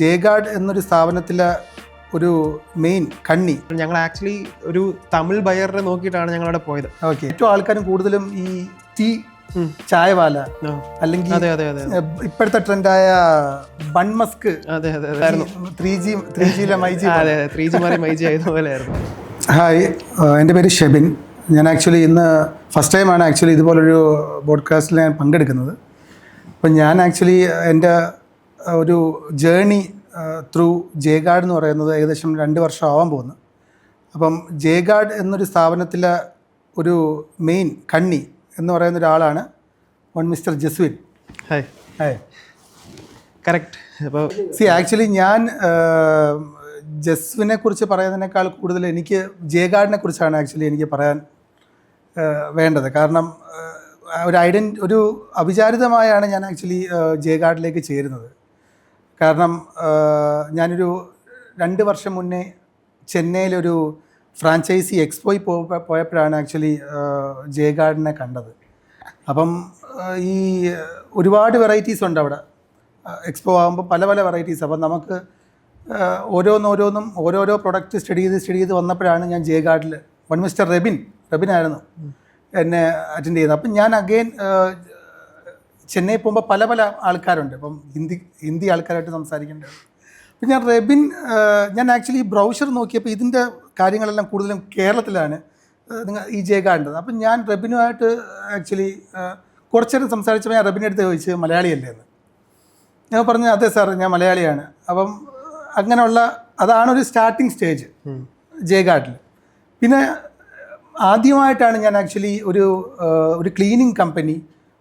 ജേഗാർഡ് എന്നൊരു സ്ഥാപനത്തിലെ ഒരു മെയിൻ കണ്ണി. ഞങ്ങൾ ആക്ച്വലി ഒരു തമിഴ് ബയറിനെ നോക്കിയിട്ടാണ് ഞങ്ങൾ അവിടെ പോയത്. ഓക്കെ, ഏറ്റവും ആൾക്കാരും കൂടുതലും ഈ ടീ ചായവാല അല്ലെങ്കിൽ ഇപ്പോഴത്തെ ട്രെൻഡായ ബൺ മസ്ക് 3G മൈജി ആയതുപോലെയായിരുന്നു. ഹായ്, എൻ്റെ പേര് ഷെബിൻ. ഞാൻ ആക്ച്വലി ഇന്ന് ഫസ്റ്റ് ടൈമാണ് ആക്ച്വലി ഇതുപോലൊരു പോഡ്കാസ്റ്റിൽ ഞാൻ പങ്കെടുക്കുന്നത്. അപ്പം ഞാൻ ആക്ച്വലി എൻ്റെ ഒരു ജേണി ത്രൂ ജേഗാർഡ് എന്ന് പറയുന്നത് ഏകദേശം 2 വർഷം ആവാൻ പോകുന്നു. അപ്പം ജേഗാർഡ് എന്നൊരു സ്ഥാപനത്തിലെ ഒരു മെയിൻ കണ്ണി എന്ന് പറയുന്ന ഒരാളാണ് mister Jaswin. Hi hi, correct. അപ്പോൾ ആക്ച്വലി ഞാൻ ജസ്വിനെ കുറിച്ച് പറയുന്നതിനേക്കാൾ കൂടുതൽ എനിക്ക് ജേഗാർഡിനെ കുറിച്ചാണ് ആക്ച്വലി എനിക്ക് പറയാൻ വേണ്ടത്. കാരണം ഒരു അവിചാരിതമായാണ് ഞാൻ ആക്ച്വലി ജേഗാർഡിലേക്ക് ചേരുന്നത്. കാരണം ഞാനൊരു 2 വർഷം മുന്നേ ചെന്നൈയിലൊരു ഫ്രാഞ്ചൈസി എക്സ്പോയിൽ പോയപ്പോഴാണ് ആക്ച്വലി ജേഗാർഡിനെ കണ്ടത്. അപ്പം ഈ ഒരുപാട് വെറൈറ്റീസ് ഉണ്ട് അവിടെ. എക്സ്പോ ആകുമ്പോൾ പല പല വെറൈറ്റീസ്. അപ്പം നമുക്ക് ഓരോന്നും ഓരോരോ പ്രൊഡക്റ്റ് സ്റ്റഡി ചെയ്ത് വന്നപ്പോഴാണ് ഞാൻ ജേഗാർഡിൽ മിസ്റ്റർ റെബിനായിരുന്നു എന്നെ അറ്റൻഡ് ചെയ്തത്. അപ്പം ഞാൻ അഗെയിൻ ചെന്നൈ പോകുമ്പോൾ പല പല ആൾക്കാരുണ്ട്. അപ്പം ഹിന്ദി ആൾക്കാരായിട്ട് സംസാരിക്കേണ്ടത്. അപ്പം ഞാൻ ആക്ച്വലി ബ്രൗഷർ നോക്കിയപ്പോൾ ഇതിൻ്റെ കാര്യങ്ങളെല്ലാം കൂടുതലും കേരളത്തിലാണ് ഈ ജേഗാർഡിൻ്റെത്. അപ്പം ഞാൻ റെബിനുമായിട്ട് ആക്ച്വലി കുറച്ചേരം സംസാരിച്ചപ്പോൾ ഞാൻ റെബിൻ്റെ അടുത്ത് ചോദിച്ച് മലയാളിയല്ലേ എന്ന്. ഞാൻ പറഞ്ഞു അതെ സാർ, ഞാൻ മലയാളിയാണ്. അപ്പം അങ്ങനെയുള്ള അതാണൊരു സ്റ്റാർട്ടിങ് സ്റ്റേജ് ജേഗാർഡിൽ. പിന്നെ ആദ്യമായിട്ടാണ് ഞാൻ ആക്ച്വലി ഒരു ക്ലീനിങ് കമ്പനി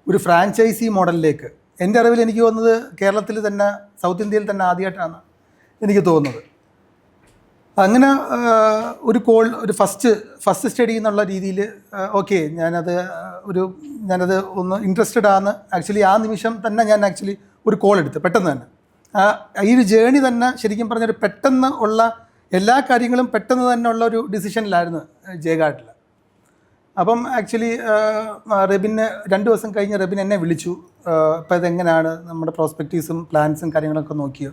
ഒരു ഫ്രാഞ്ചൈസി മോഡലിലേക്ക്, എൻ്റെ അറിവിൽ എനിക്ക് തോന്നുന്നത് കേരളത്തിൽ തന്നെ, സൗത്ത് ഇന്ത്യയിൽ തന്നെ ആദ്യമായിട്ടാണ് എനിക്ക് തോന്നുന്നത്. അങ്ങനെ ഒരു ഫസ്റ്റ് സ്റ്റഡി എന്നുള്ള രീതിയിൽ ഓക്കെ, ഞാനത് ഒന്ന് ഇൻട്രസ്റ്റഡ് ആണ്. ആക്ച്വലി ആ നിമിഷം തന്നെ ഞാൻ ആക്ച്വലി ഒരു കോൾ എടുത്ത് പെട്ടെന്ന് തന്നെ ഈ ഒരു ജേണി തന്നെ ശരിക്കും പറഞ്ഞൊരു പെട്ടെന്ന് ഉള്ള എല്ലാ കാര്യങ്ങളും പെട്ടെന്ന് തന്നെ ഉള്ള ഒരു ഡിസിഷനിലായിരുന്നു ജേഗാർഡിൽ. അപ്പം ആക്ച്വലി റെബിന് 2 ദിവസം കഴിഞ്ഞ് റെബിൻ എന്നെ വിളിച്ചു. അപ്പോൾ ഇതെങ്ങനെയാണ് നമ്മുടെ പ്രോസ്പെക്റ്റീവ്സും പ്ലാൻസും കാര്യങ്ങളൊക്കെ നോക്കിയോ?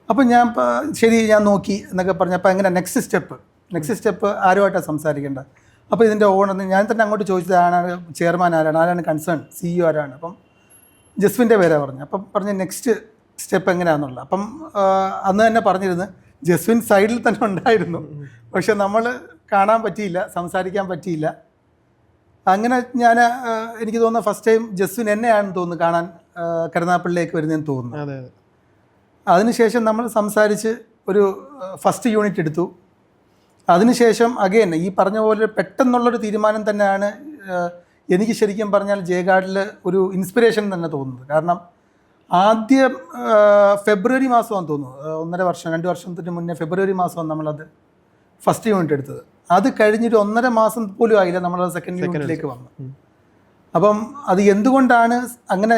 അപ്പം ഞാൻ നോക്കി എന്നൊക്കെ പറഞ്ഞപ്പോൾ എങ്ങനെ നെക്സ്റ്റ് സ്റ്റെപ്പ് ആരുമായിട്ടാണ് സംസാരിക്കേണ്ടത്. അപ്പോൾ ഇതിൻ്റെ ഓണർ ഞാൻ തന്നെ അങ്ങോട്ട് ചോദിച്ചത് ചെയർമാൻ ആരാണ് കൺസേൺ, CEO ആരാണ്. അപ്പം ജസ്വിൻ്റെ പേരാണ് പറഞ്ഞു. അപ്പം പറഞ്ഞ് നെക്സ്റ്റ് സ്റ്റെപ്പ് എങ്ങനെയാണെന്നുള്ളത്. അപ്പം അന്ന് തന്നെ പറഞ്ഞിരുന്നു ജസ്വിൻ സൈഡിൽ തന്നെ ഉണ്ടായിരുന്നു, പക്ഷെ നമ്മൾ കാണാൻ പറ്റിയില്ല, സംസാരിക്കാൻ പറ്റിയില്ല. അങ്ങനെ എനിക്ക് തോന്നുന്നു ഫസ്റ്റ് ടൈം ജസ്വിൻ എന്നെയാണെന്ന് തോന്നുന്നു കാണാൻ കരുനാഗപ്പള്ളിയിലേക്ക് വരുന്നതെന്ന് തോന്നുന്നു. അതിനുശേഷം നമ്മൾ സംസാരിച്ച് ഒരു ഫസ്റ്റ് യൂണിറ്റ് എടുത്തു. അതിനുശേഷം അഗെയിൻ ഈ പറഞ്ഞ പോലെ പെട്ടെന്നുള്ളൊരു തീരുമാനം തന്നെയാണ് എനിക്ക് ശരിക്കും പറഞ്ഞാൽ ജേഗാർഡിൽ ഒരു ഇൻസ്പിറേഷൻ തന്നെ തോന്നുന്നത്. കാരണം ആദ്യം ഫെബ്രുവരി മാസമാണെന്ന് തോന്നുന്നു, 2 വർഷത്തിന് മുന്നേ ഫെബ്രുവരി മാസമാണ് നമ്മളത് ഫസ്റ്റ് യൂണിറ്റ് എടുത്തത്. അത് കഴിഞ്ഞിട്ട് 1.5 മാസം പോലും ആയില്ല നമ്മളത് സെക്കൻഡ് യൂണിറ്റിലേക്ക് വന്നു. അപ്പം അത് എന്തുകൊണ്ടാണ് അങ്ങനെ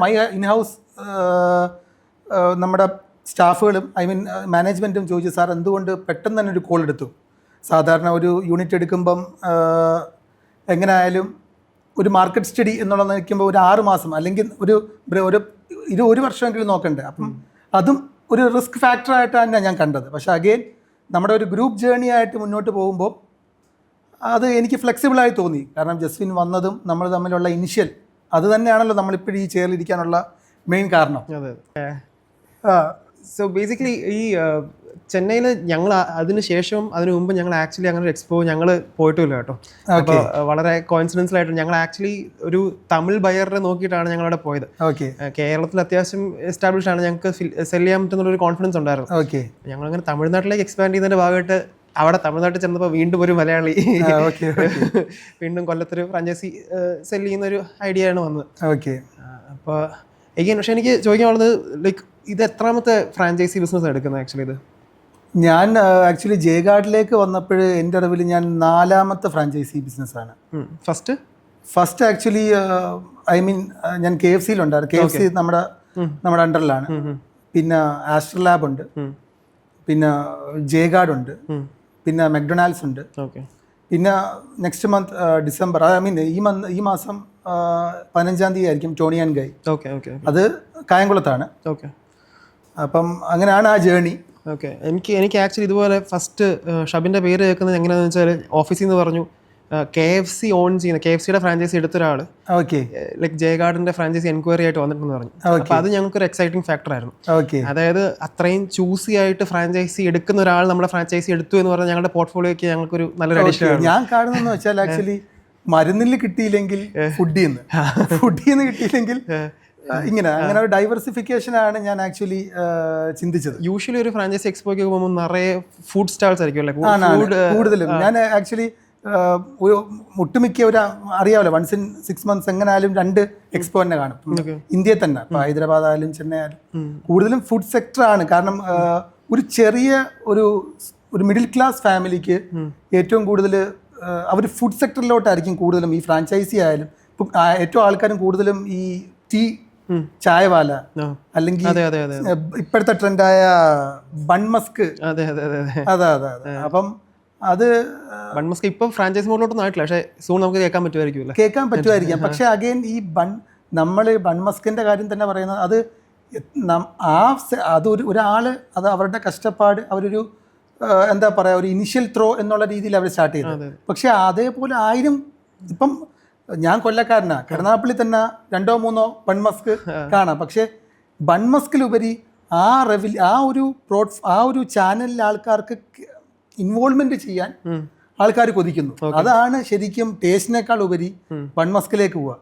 മൈ ഇൻഹൗസ് നമ്മുടെ സ്റ്റാഫുകളും മാനേജ്മെൻറ്റും ചോദിച്ചു, സാർ എന്തുകൊണ്ട് പെട്ടെന്ന് തന്നെ ഒരു കോൾ എടുത്തു? സാധാരണ ഒരു യൂണിറ്റ് എടുക്കുമ്പം എങ്ങനെയായാലും ഒരു മാർക്കറ്റ് സ്റ്റഡി എന്നുള്ളത് നിൽക്കുമ്പോൾ ഒരു 6 മാസം അല്ലെങ്കിൽ ഒരു വർഷമെങ്കിലും നോക്കണ്ടേ. അപ്പം അതും ഒരു റിസ്ക് ഫാക്ടറായിട്ടാണ് ഞാൻ കണ്ടത്. പക്ഷേ അഗെയിൻ നമ്മുടെ ഒരു ഗ്രൂപ്പ് ജേണി ആയിട്ട് മുന്നോട്ട് പോകുമ്പോൾ അത് എനിക്ക് ഫ്ലെക്സിബിളായി തോന്നി. കാരണം ജസ്വിൻ വന്നതും നമ്മൾ തമ്മിലുള്ള ഇനിഷ്യൽ അത് തന്നെയാണല്ലോ നമ്മളിപ്പോഴും ഈ ചെയറിലിരിക്കാനുള്ള മെയിൻ കാരണം. സോ ബേസിക്കലി ഈ ചെന്നൈയിൽ ഞങ്ങൾ അതിന് മുമ്പ് ഞങ്ങൾ ആക്ച്വലി അങ്ങനെ ഒരു എക്സ്പോ ഞങ്ങൾ പോയിട്ടില്ല കേട്ടോ. അപ്പോൾ വളരെ കോയിൻസിഡൻഷ്യലായിട്ട് ഞങ്ങൾ ആക്ച്വലി ഒരു തമിഴ് ബയറിനെ നോക്കിയിട്ടാണ് ഞങ്ങൾ അവിടെ പോയത്. കേരളത്തിൽ അത്യാവശ്യം എസ്റ്റാബ്ലിഷ് ആണ്, ഞങ്ങൾക്ക് സെല് ചെയ്യാൻ പറ്റുന്നുള്ളൊരു കോൺഫിഡൻസ് ഉണ്ടായിരുന്നു. ഞങ്ങൾ അങ്ങനെ തമിഴ്നാട്ടിലേക്ക് എക്സ്പാൻഡ് ചെയ്യുന്നതിൻ്റെ ഭാഗമായിട്ട് അവിടെ തമിഴ്നാട്ടിൽ ചെന്നപ്പോൾ വീണ്ടും ഒരു മലയാളി വീണ്ടും കൊല്ലത്തൊരു ഫ്രാഞ്ചൈസി സെല് ചെയ്യുന്ന ഒരു ഐഡിയ ആണ് വന്നത്. അപ്പോൾ പക്ഷേ എനിക്ക് ചോദിക്കാനുള്ളത് ലൈക്ക് ഇത് എത്രാമത്തെ ഫ്രാഞ്ചൈസി ബിസിനസ് എടുക്കുന്നത് ആക്ച്വലി? ഇത് ഞാൻ ആക്ച്വലി ജേഗാർഡിലേക്ക് വന്നപ്പോൾ എൻ്റെ അറിവിൽ ഞാൻ 4ാമത്തെ ഫ്രാഞ്ചൈസി ബിസിനസ്സാണ്. ഫസ്റ്റ് ആക്ച്വലി ഞാൻ KFCയിലുണ്ടായിരുന്നു. KFC നമ്മുടെ അണ്ടറിലാണ്. പിന്നെ ആസ്ട്രൽ ലാബ് ഉണ്ട്, പിന്നെ ജേഗാർഡ് ഉണ്ട്, പിന്നെ മെക്ഡൊണാൾഡ്സ് ഉണ്ട്. പിന്നെ നെക്സ്റ്റ് മന്ത് ഡിസംബർ ഈ മാസം 15-ാം തീയതി ആയിരിക്കും ടോണി ആൻഡ് ഗൈ. അത് കായംകുളത്താണ്. അപ്പം അങ്ങനെയാണ് ആ ജേണി. ഓക്കെ. എനിക്ക് ആക്ച്വലി ഇതുപോലെ ഫസ്റ്റ് ഷബിൻ്റെ പേര് കേൾക്കുന്നത് എങ്ങനെയാണെന്ന് വെച്ചാൽ ഓഫീസിൽ നിന്ന് പറഞ്ഞു KFC ഓൺ ചെയ്യുന്ന KFC ഫ്രാഞ്ചൈസി എടുത്ത ഒരാൾ ഓക്കെ ലൈക്ക് ജയഗാർഡിന്റെ ഫ്രാഞ്ചൈസി എൻക്വയറി ആയിട്ട് വന്നിട്ടെന്ന് പറഞ്ഞു. അപ്പോൾ അത് ഞങ്ങൾക്കൊരു എക്സൈറ്റിംഗ് ഫാക്ടർ ആയിരുന്നു. ഓക്കെ അതായത് അത്രയും ചൂസി ആയിട്ട് ഫ്രാഞ്ചൈസി എടുക്കുന്ന ഒരാൾ നമ്മുടെ ഫ്രാഞ്ചൈസി എടുത്തു എന്ന് പറഞ്ഞാൽ ഞങ്ങളുടെ പോർട്ട്ഫോളിയോക്ക് ഞങ്ങൾക്കൊരു നല്ലൊരു അഡീഷൻ ആണ്. ഞാൻ കാണുന്നതെന്ന് വെച്ചാൽ ആക്ച്വലി മരുന്നിൽ കിട്ടിയില്ലെങ്കിൽ ഫുഡിന്ന് കിട്ടിയില്ലെങ്കിൽ അങ്ങനെ ഒരു ഡൈവേഴ്സിഫിക്കേഷൻ ആണ് ഞാൻ ആക്ച്വലി ചിന്തിച്ചത്. യൂഷ്വലി ഒരു ഫ്രാഞ്ചൈസി എക്സ്പോയ്ക്ക് പോകുമ്പോൾ നിറയെ ഫുഡ് സ്റ്റാൾസ് ആയിരിക്കും അല്ലേ കൂടുതലും. ഞാൻ ആക്ച്വലി ഒട്ടുമിക്ക ഒരു അറിയാമല്ലോ വൺസ് ഇൻ 6 months എങ്ങനെയായാലും 2 എക്സ്പോ തന്നെ കാണും ഇന്ത്യയിൽ തന്നെ. ഇപ്പൊ ഹൈദരാബാദ് ആയാലും ചെന്നൈ ആയാലും കൂടുതലും ഫുഡ് സെക്ടർ ആണ്. കാരണം ഒരു ചെറിയ ഒരു മിഡിൽ ക്ലാസ് ഫാമിലിക്ക് ഏറ്റവും കൂടുതൽ അവർ ഫുഡ് സെക്ടറിലോട്ടായിരിക്കും കൂടുതലും ഈ ഫ്രാഞ്ചൈസി ആയാലും. ഇപ്പം ഏറ്റവും ആൾക്കാരും കൂടുതലും ഈ ടീ ചായവാല അല്ലെങ്കിൽ ഇപ്പോഴത്തെ ട്രെൻഡായ ബൺമസ്ക്. അതെ. അപ്പം അത് ഇപ്പം ഫ്രാഞ്ചൈസി മോഡിലോട്ടൊന്നും ആയിട്ടില്ല, പക്ഷേ സൂൺ നമുക്ക് കേൾക്കാൻ പറ്റുമായിരിക്കും. പക്ഷെ അഗൈൻ ഈ നമ്മൾ ബൺമസ്കിന്റെ കാര്യം തന്നെ പറയുന്നത് അത് ഒരാള് അത് അവരുടെ കഷ്ടപ്പാട് അവരൊരു എന്താ പറയുക ഒരു ഇനിഷ്യൽ ത്രോ എന്നുള്ള രീതിയിൽ അവർ സ്റ്റാർട്ട് ചെയ്തത്. പക്ഷെ അതേപോലെ 1000 ഇപ്പം ഞാൻ കൊല്ലക്കാരനാ, കരുനാഗപ്പള്ളി തന്നെ 2 or 3 ബൺമസ്ക് കാണാം. പക്ഷെ ബൺമസ്കിലുപരി ആ ഒരു ചാനലിൽ ആൾക്കാർക്ക് ഇൻവോൾവ്മെന്റ് ചെയ്യാൻ ആൾക്കാർ കൊതിക്കുന്നു. അതാണ് ശരിക്കും ടേസ്റ്റിനേക്കാൾ ഉപരി ബൺമസ്കിലേക്ക് പോവുക.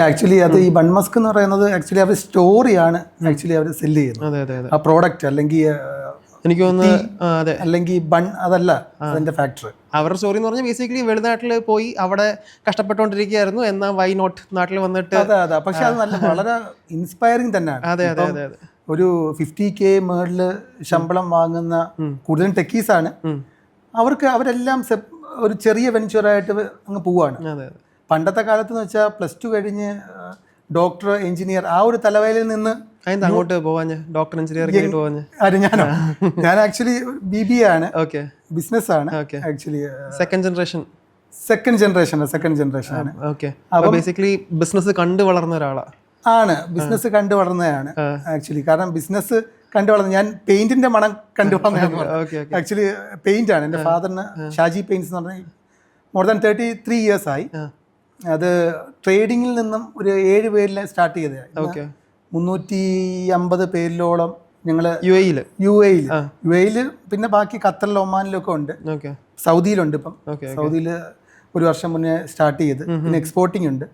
ആക്ച്വലി അത് ഈ ബൺമസ്ക് എന്ന് പറയുന്നത് ആക്ച്വലി അവർ സ്റ്റോറിയാണ് ആക്ച്വലി അവർ സെല്ല് ചെയ്യുന്നത്. ആ പ്രോഡക്റ്റ് അല്ലെങ്കിൽ എനിക്ക് തോന്നുന്നു അല്ലെങ്കിൽ ബൺ അതല്ല അതിന്റെ ഫാക്ടറി. അവരുടെ സ്റ്റോറി എന്ന് പറഞ്ഞാൽ ബേസിക്കലി വെളിനാട്ടിൽ പോയി അവിടെ കഷ്ടപ്പെട്ടുകൊണ്ടിരിക്കുകയായിരുന്നു, എന്നാൽ വൈ നോട്ട് നാട്ടിൽ വന്നിട്ട്. അതെ. പക്ഷെ അത് വളരെ ഇൻസ്പയറിംഗ് തന്നെയാണ്. അതെ. ഒരു 50K മേളില് ശമ്പളം വാങ്ങുന്ന കൂടുതലും ടെക്കീസ് ആണ്. അവരെല്ലാം ഒരു ചെറിയ വെഞ്ചറായിട്ട് അങ്ങ് പോവാണ്. പണ്ടത്തെ കാലത്ത് എന്ന് വെച്ചാൽ +2 കഴിഞ്ഞ് ഡോക്ടർ എഞ്ചിനീയർ ആ ഒരു തലവയിൽ നിന്ന് അങ്ങോട്ട് പോവാൻ ഡോക്ടർ എഞ്ചിനീയർ ഞാൻ ആക്ച്വലി BBA ആണ്, ബിസിനസ് ആണ് ആക്ച്വലി. സെക്കൻഡ് ജനറേഷൻ ആണ്. ബേസിക്കലി ബിസിനസ് കണ്ടു വളർന്ന ഒരാളാണ്. ബിസിനസ് കണ്ടു വളർന്നതാണ് ആക്ച്വലി. കാരണം ബിസിനസ് കണ്ടു വളർന്ന ഞാൻ പെയിന്റിന്റെ മണം കണ്ടു വളർന്നതാണ്. ആക്ച്വലി പെയിന്റ് ആണ്. എൻ്റെ ഫാദറിന് ഷാജി പെയിന്റ്സ് എന്ന് പറഞ്ഞാൽ മോർ ദാൻ 33 years ആയി. അത് ട്രേഡിങ്ങിൽ നിന്നും ഒരു 7 പേരിൽ സ്റ്റാർട്ട് ചെയ്തതാണ്. 350 പേരിലോളം ഞങ്ങൾ യു എയിൽ പിന്നെ ബാക്കി ഖത്തറിലും ഒമാനിലും ഒക്കെ ഉണ്ട്, സൗദിയിലുണ്ട്. ഇപ്പം സൗദിയിൽ 1 വർഷം മുന്നേ സ്റ്റാർട്ട് ചെയ്ത്, പിന്നെ എക്സ്പോർട്ടിംഗ് ഉണ്ട്.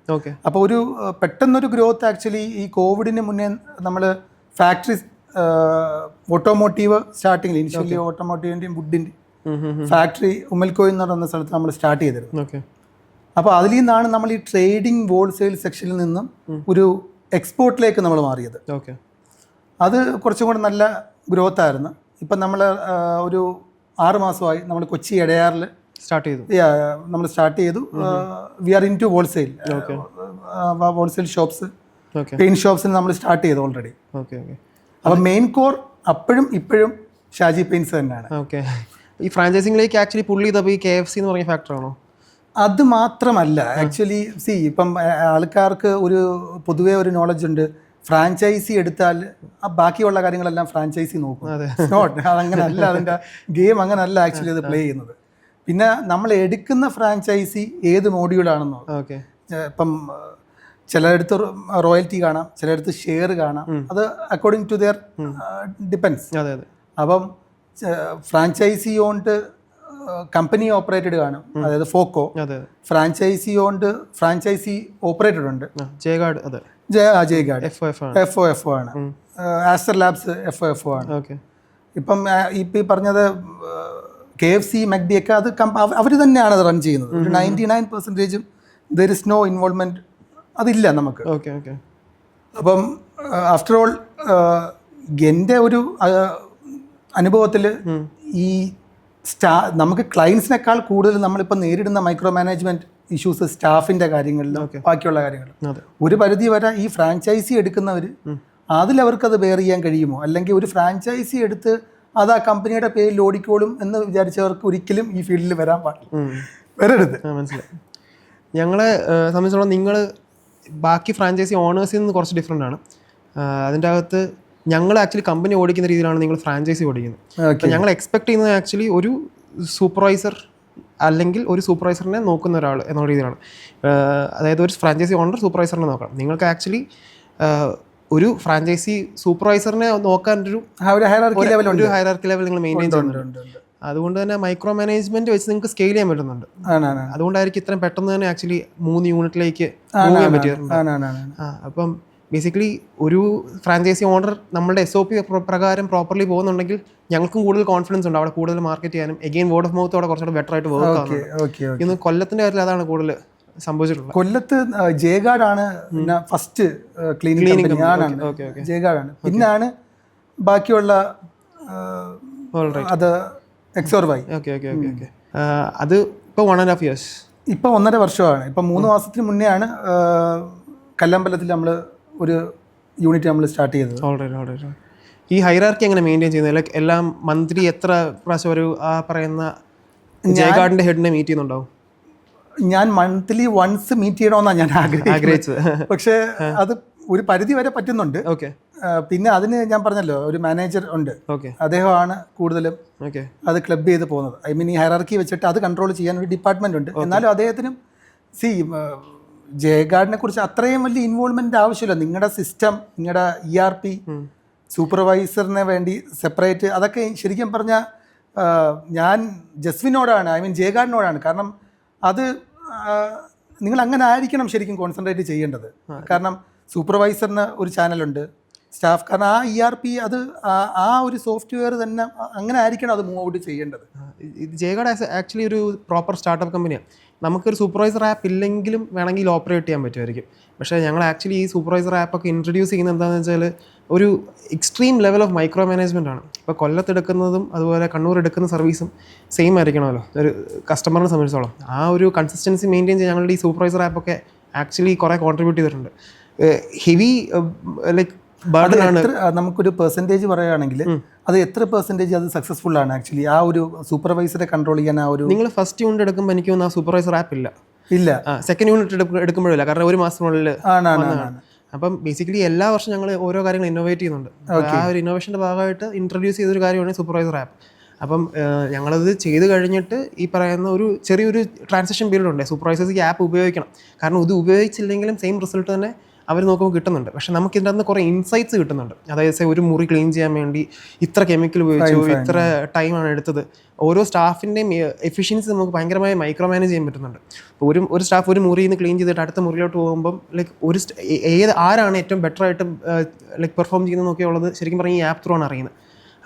അപ്പോൾ ഒരു പെട്ടെന്നൊരു ഗ്രോത്ത് ആക്ച്വലി ഈ കോവിഡിന് മുന്നേ നമ്മൾ ഫാക്ടറി ഓട്ടോമോട്ടീവ് സ്റ്റാർട്ടിങ്ങിൽ ഇനിഷ്യലി ഓട്ടോമോട്ടീവിൻ്റെയും വുഡിൻ്റെയും ഫാക്ടറി ഉമ്മൽക്കോയിൽ എന്ന് പറയുന്ന സ്ഥലത്ത് നമ്മൾ സ്റ്റാർട്ട് ചെയ്തിരുന്നു. അപ്പോൾ അതിൽ നിന്നാണ് നമ്മൾ ഈ ട്രേഡിംഗ് ഹോൾസെയിൽ സെക്ഷനിൽ നിന്നും ഒരു എക്സ്പോർട്ടിലേക്ക് നമ്മൾ മാറിയത്. അത് കുറച്ചും കൂടെ നല്ല ഗ്രോത്ത് ആയിരുന്നു. ഇപ്പം നമ്മൾ ഒരു 6 മാസമായി നമ്മൾ കൊച്ചി എടയാറിൽ നമ്മൾ സ്റ്റാർട്ട് ചെയ്തു. We are in two wholesale shops, paint ഷോപ്സിൽ നമ്മൾ സ്റ്റാർട്ട് ചെയ്തു ഓൾറെഡി. അപ്പം മെയിൻ കോർ അപ്പോഴും ഇപ്പോഴും ഷാജി പെയിന്റ്സ് തന്നെയാണ്. ഈ ഫ്രാഞ്ചൈസിംഗിലേക്ക് ആക്ച്വലി പുള്ളി ചെയ്തപ്പോൾ ഈ KFC എന്ന് പറഞ്ഞ ഫാക്ടറാണോ? അത് മാത്രമല്ല ആക്ച്വലി ഇപ്പം ആൾക്കാർക്ക് പൊതുവേ ഒരു നോളജ് ഉണ്ട്, ഫ്രാഞ്ചൈസി എടുത്താൽ ബാക്കിയുള്ള കാര്യങ്ങളെല്ലാം ഫ്രാഞ്ചൈസി നോക്കും. അതങ്ങനല്ല, അതിൻ്റെ ഗെയിം അങ്ങനല്ല ആക്ച്വലി അത് പ്ലേ ചെയ്യുന്നത്. പിന്നെ നമ്മൾ എടുക്കുന്ന ഫ്രാഞ്ചൈസി ഏത് മോഡ്യൂളാണെന്നോ, ഇപ്പം ചിലയിടത്ത് റോയൽറ്റി കാണാം, ചിലയിടത്ത് ഷെയർ കാണാം, അത് അക്കോർഡിംഗ് ടു ദിയർ ഡിപ്പെൻസ്. അപ്പം ഫ്രാഞ്ചൈസി ഓൺഡ് കമ്പനി ഓപ്പറേറ്റഡ് കാണും, അതായത് FOCO. Franchise owned franchise operated ഉണ്ട്, ജയഗാർഡ് FOF ആണ്, ആസ്റ്റർ ലാബ്സ് FOF ആണ്. ഇപ്പം ഈ പറഞ്ഞത് KFC McD ഒക്കെ അത് അവർ തന്നെയാണ് അത് റൺ ചെയ്യുന്നത്. ഒരു 99% ദർ ഇസ് നോ ഇൻവോൾവ്മെന്റ് അതില്ല നമുക്ക്. അപ്പം ആഫ്റ്റർ ഓൾ എൻ്റെ ഒരു അനുഭവത്തിൽ ഈ നമുക്ക് ക്ലയൻസിനേക്കാൾ കൂടുതൽ നമ്മളിപ്പോൾ നേരിടുന്ന മൈക്രോ മാനേജ്മെന്റ് ഇഷ്യൂസ് സ്റ്റാഫിൻ്റെ കാര്യങ്ങളിലും ബാക്കിയുള്ള കാര്യങ്ങളിലും ഒരു പരിധി വരെ ഈ ഫ്രാഞ്ചൈസി എടുക്കുന്നവർ അതിലവർക്കത് ബെയർ ചെയ്യാൻ കഴിയുമോ, അല്ലെങ്കിൽ ഒരു ഫ്രാഞ്ചൈസി എടുത്ത് അത് ആ കമ്പനിയുടെ പേരിൽ ഓടിക്കോളും എന്ന് വിചാരിച്ചവർക്ക് ഒരിക്കലും ഈ ഫീൽഡിൽ വരാൻ വരരുത്. മനസ്സിലായി. ഞങ്ങളെ സംബന്ധിച്ചോളം നിങ്ങൾ ബാക്കി ഫ്രാഞ്ചൈസി ഓണേഴ്സിൽ നിന്ന് കുറച്ച് ഡിഫറെൻ്റ് ആണ്. അതിൻ്റെ അകത്ത് ഞങ്ങൾ ആക്ച്വലി കമ്പനി ഓടിക്കുന്ന രീതിയിലാണ് നിങ്ങൾ ഫ്രാഞ്ചൈസി ഓടിക്കുന്നത്. ഓക്കെ. അപ്പോൾ ഞങ്ങൾ എക്സ്പെക്ട് ചെയ്യുന്നത് ആക്ച്വലി ഒരു സൂപ്പർവൈസർ അല്ലെങ്കിൽ ഒരു സൂപ്പർവൈസറിനെ നോക്കുന്ന ഒരാൾ എന്നുള്ള രീതിയിലാണ്. അതായത് ഒരു ഫ്രാഞ്ചൈസി ഓണർ സൂപ്പർവൈസറിനെ നോക്കണം. നിങ്ങൾക്ക് ആക്ച്വലി ഒരു ഫ്രാഞ്ചൈസി സൂപ്പർവൈസറിനെ നോക്കാൻ ഒരു ഹൈറാർക്കി ലെവൽ നിങ്ങൾ മെയിൻറ്റെയിൻ ചെയ്യുന്നുണ്ട്. അതുകൊണ്ട് തന്നെ മൈക്രോ മാനേജ്മെന്റ് വെച്ച് നിങ്ങൾക്ക് സ്കെയിൽ ചെയ്യാൻ പറ്റുന്നുണ്ട്. അതുകൊണ്ടായിരിക്കും ഇത്രയും പെട്ടെന്ന് തന്നെ ആക്ച്വലി 3 യൂണിറ്റിലേക്ക് മൂവ് ചെയ്യാൻ പറ്റിയിട്ടുണ്ട്. അപ്പം ബേസിക്കലി ഒരു ഫ്രാഞ്ചൈസി ഓണർ നമ്മുടെ SOP പ്രകാരം പ്രോപ്പർലി പോകുന്നുണ്ടെങ്കിൽ ഞങ്ങൾക്കും കൂടുതൽ കോൺഫിഡൻസ് ഉണ്ട് അവിടെ കൂടുതൽ മാർക്കറ്റ് ചെയ്യാനും. എഗെയിൻ വേർഡ് ഓഫ് മൗത്ത് അവിടെ കുറച്ചുകൂടെ ബെറ്റർ ആയിട്ട് വർക്ക് ആവുന്നുണ്ട്. ഇന്ന് കൊല്ലത്തിന്റെ കാര്യത്തിൽ അതാണ് കൂടുതൽ സംഭവിച്ചിട്ടുള്ളത്. കൊല്ലത്ത് ജയഗാർഡാണ് ഫസ്റ്റ് ക്ലീനിങ് ജയഗാർഡാണ്, പിന്നാണ് ബാക്കിയുള്ള അത് എക്സോർവൈ. അത് ഇപ്പോൾ 1.5 years, ഇപ്പോൾ 1.5 വർഷമാണ്. ഇപ്പം 3 മാസത്തിന് മുന്നേ ആണ് കല്ലമ്പലത്തിൽ നമ്മൾ ഒരു യൂണിറ്റ് നമ്മൾ സ്റ്റാർട്ട് ചെയ്തത്. ഈ ഹൈറാർക്കി എങ്ങനെ മെയിൻറ്റെയിൻ ചെയ്യുന്നത്? ലൈക്ക് എല്ലാം മന്ത്ലി എത്ര പ്രാവശ്യം ഒരു പറയുന്ന ജയഗാർഡിന്റെ ഹെഡിനെ മീറ്റ് ചെയ്യുന്നുണ്ടാവും? ഞാൻ മന്ത്ലി വൺസ് മീറ്റ് ചെയ്യണമെന്നാണ് ഞാൻ ആഗ്രഹിച്ചത്. പക്ഷേ അത് ഒരു പരിധി വരെ പറ്റുന്നുണ്ട്. പിന്നെ അതിന് ഞാൻ പറഞ്ഞല്ലോ ഒരു മാനേജർ ഉണ്ട്, അദ്ദേഹമാണ് കൂടുതലും അത് ക്ലബ് ചെയ്ത് പോകുന്നത്. ഐ മീൻ ഈ ഹൈറാർക്കി വെച്ചിട്ട് അത് കൺട്രോൾ ചെയ്യാൻ ഒരു ഡിപ്പാർട്ട്മെന്റ് ഉണ്ട്. എന്നാലും അദ്ദേഹത്തിനും ജയഗാർഡിനെ കുറിച്ച് അത്രയും വലിയ ഇൻവോൾവ്മെന്റ് ആവശ്യമില്ല. നിങ്ങളുടെ സിസ്റ്റം, നിങ്ങളുടെ ERP, സൂപ്പർവൈസറിന് വേണ്ടി സെപ്പറേറ്റ്, അതൊക്കെ ശരിക്കും പറഞ്ഞാൽ ഞാൻ ജസ്വിനോടാണ്, ഐ മീൻ ജയഗാർഡിനോടാണ്. കാരണം അത് നിങ്ങൾ അങ്ങനെ ആയിരിക്കണം ശരിക്കും കോൺസെൻട്രേറ്റ് ചെയ്യേണ്ടത്. കാരണം സൂപ്പർവൈസറിന് ഒരു ചാനലുണ്ട്, സ്റ്റാഫ്, കാരണം ആ ERP അത് ആ ഒരു സോഫ്റ്റ്വെയർ തന്നെ അങ്ങനെ ആയിരിക്കണം അത് മൂവ് ഔട്ട് ചെയ്യേണ്ടത്. ജയഗാർഡ് ആക്ച്വലി ഒരു പ്രോപ്പർ സ്റ്റാർട്ടപ്പ് കമ്പനിയാണ്. നമുക്കൊരു സൂപ്പർവൈസർ ആപ്പ് ഇല്ലെങ്കിലും വേണമെങ്കിൽ ഓപ്പറേറ്റ് ചെയ്യാൻ പറ്റുമായിരിക്കും. പക്ഷേ ഞങ്ങൾ ആക്ച്വലി ഈ സൂപ്പർവൈസർ ആപ്പൊക്കെ ഇൻട്രൊഡ്യൂസ് ചെയ്യുന്നത് എന്താണെന്ന് വെച്ചാൽ ഒരു extreme level of micro management ആണ്. ഇപ്പോൾ കൊല്ലത്തെടുക്കുന്നതും അതുപോലെ കണ്ണൂർ എടുക്കുന്ന സർവീസും സെയിം ആയിരിക്കണമല്ലോ ഒരു കസ്റ്റമറിനെ സംബന്ധിച്ചോളം. ആ ഒരു കൺസിസ്റ്റൻസി മെയിൻറ്റെയിൻ ചെയ്യാൻ ഞങ്ങളുടെ ഈ സൂപ്പർവൈസർ ആപ്പൊക്കെ ആക്ച്വലി കുറേ കോൺട്രിബ്യൂട്ട് ചെയ്തിട്ടുണ്ട്. ഹെവി ലൈക്ക് ബർഡനാണ്. നമുക്കൊരു പെർസെൻറ്റേജ് പറയുകയാണെങ്കിൽ അത് എത്ര പെർസെൻറ്റേജ് അത് സക്സസ്ഫുൾ ആണ് ആക്ച്വലി ആ ഒരു സൂപ്പർവൈസറെ കൺട്രോൾ ചെയ്യാൻ? ആ ഒരു നിങ്ങൾ ഫസ്റ്റ് യൂണിറ്റ് എടുക്കുമ്പോൾ എനിക്ക് തോന്നുന്നു ആ സൂപ്പർവൈസർ ആപ്പ് ഇല്ല. സെക്കൻഡ് യൂണിറ്റ് എടുക്കുമ്പോഴില്ല, കാരണം ഒരു മാസത്തിനുള്ളിൽ. അപ്പം ബേസിക്കലി എല്ലാ വർഷവും ഞങ്ങൾ ഓരോ കാര്യങ്ങൾ ഇന്നോവേറ്റ് ചെയ്യുന്നുണ്ട്. ആ ഒരു ഇന്നോവേഷൻ്റെ ഭാഗമായിട്ട് ഇൻട്രൊഡ്യൂസ് ചെയ്തൊരു കാര്യമാണ് സൂപ്പർവൈസർ ആപ്പ്. അപ്പം ഞങ്ങളത് ചെയ്ത് കഴിഞ്ഞിട്ട് ഈ പറയുന്ന ഒരു ചെറിയൊരു ട്രാൻസാക്ഷൻ പീരീഡ് ഉണ്ട്. സൂപ്പർവൈസേഴ്സ് ഈ ആപ്പ് ഉപയോഗിക്കണം, കാരണം ഇത് ഉപയോഗിച്ചില്ലെങ്കിലും സെയിം റിസൾട്ട് തന്നെ അവർ നോക്കുമ്പോൾ കിട്ടുന്നുണ്ട്. പക്ഷെ നമുക്ക് ഇതിൻ്റെ അകത്ത് കുറേ ഇൻസൈറ്റ്സ് കിട്ടുന്നുണ്ട്. അതായത് ഒരു മുറി ക്ലീൻ ചെയ്യാൻ വേണ്ടി ഇത്ര കെമിക്കൽ ഉപയോഗിച്ചു, ഇത്ര ടൈമാണ് എടുത്തത്. ഓരോ സ്റ്റാഫിൻ്റെയും എഫിഷ്യൻസി നമുക്ക് ഭയങ്കരമായി മൈക്രോ മാനേജ് ചെയ്യാൻ പറ്റുന്നുണ്ട്. അപ്പോൾ ഒരു സ്റ്റാഫ് ഒരു മുറിയിൽ നിന്ന് ക്ലീൻ ചെയ്തിട്ട് അടുത്ത മുറിയിലോട്ട് പോകുമ്പം ലൈക്ക് ആരാണ് ഏറ്റവും ബെറ്റർ ആയിട്ട് ലൈക്ക് പെർഫോം ചെയ്യുന്നത് നോക്കിയുള്ളത് ശരിക്കും പറഞ്ഞാൽ ഈ ആപ്പ് ത്രൂ ആണ് അറിയുന്നത്.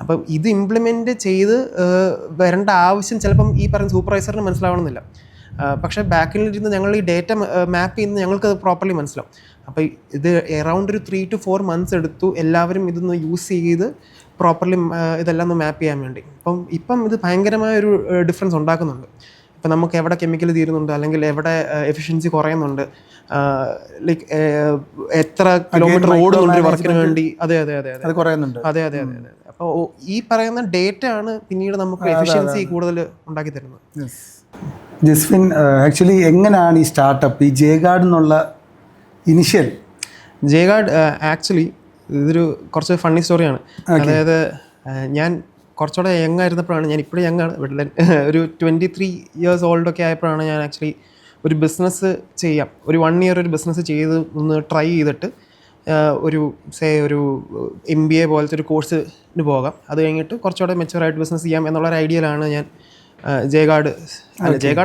അപ്പം ഇത് ഇംപ്ലിമെൻറ്റ് ചെയ്ത് വരേണ്ട ആവശ്യം ചിലപ്പം ഈ പറയുന്ന സൂപ്പർവൈസറിന് മനസ്സിലാവണമെന്നില്ല. പക്ഷേ ബാക്കിലിരുന്ന് ഞങ്ങൾ ഈ ഡേറ്റ മാപ്പ് ചെയ്യുന്നത് ഞങ്ങൾക്ക് പ്രോപ്പർലി മനസ്സിലാവും. അപ്പോൾ ഇത് എറൗണ്ട് ഒരു 3 to 4 months എടുത്തു എല്ലാവരും ഇതൊന്ന് യൂസ് ചെയ്ത് പ്രോപ്പർലി ഇതെല്ലാം ഒന്ന് മാപ്പ് ചെയ്യാൻ വേണ്ടി. ഇപ്പം ഇത് ഭയങ്കരമായൊരു ഡിഫറൻസ് ഉണ്ടാക്കുന്നുണ്ട്. ഇപ്പം നമുക്ക് എവിടെ കെമിക്കൽ തീരുന്നുണ്ട്, അല്ലെങ്കിൽ എവിടെ എഫിഷ്യൻസി കുറയുന്നുണ്ട്, ലൈക്ക് എത്ര കിലോമീറ്റർ ഓടുന്നുണ്ട് വർക്കിന് വേണ്ടി. അതെ. അപ്പോൾ ഈ പറയുന്ന ഡേറ്റ ആണ് പിന്നീട് നമുക്ക് എഫിഷ്യൻസി കൂടുതൽ ഉണ്ടാക്കി തരുന്നത്. ജസ്വിൻ, ആക്ച്വലി എങ്ങനെയാണ് ഈ സ്റ്റാർട്ടപ്പ്, ഈ ജയഗാർഡ് എന്നുള്ള ഇനിഷ്യൽ? ജയഗാർഡ് ആക്ച്വലി ഇതൊരു കുറച്ച് ഫണ്ണി സ്റ്റോറിയാണ്. അതായത് ഞാൻ കുറച്ചുകൂടെ യങ് ആയിരുന്നപ്പോഴാണ്, ഞാൻ ഇപ്പോഴും യങ്ങാണ്, ഒരു 23 years ഓൾഡൊക്കെ ആയപ്പോഴാണ് ഞാൻ ആക്ച്വലി ഒരു ബിസിനസ് ചെയ്യാം, ഒരു 1 year ഒരു ബിസിനസ് ചെയ്ത് ഒന്ന് ട്രൈ ചെയ്തിട്ട് ഒരു MBA പോലത്തെ ഒരു കോഴ്സിന് പോകാം. അത് കഴിഞ്ഞിട്ട് കുറച്ചുകൂടെ മെച്ചുവറായിട്ട് ബിസിനസ് ചെയ്യാം എന്നുള്ളൊരു ഐഡിയയിലാണ് ഞാൻ ജയഗാർഡ്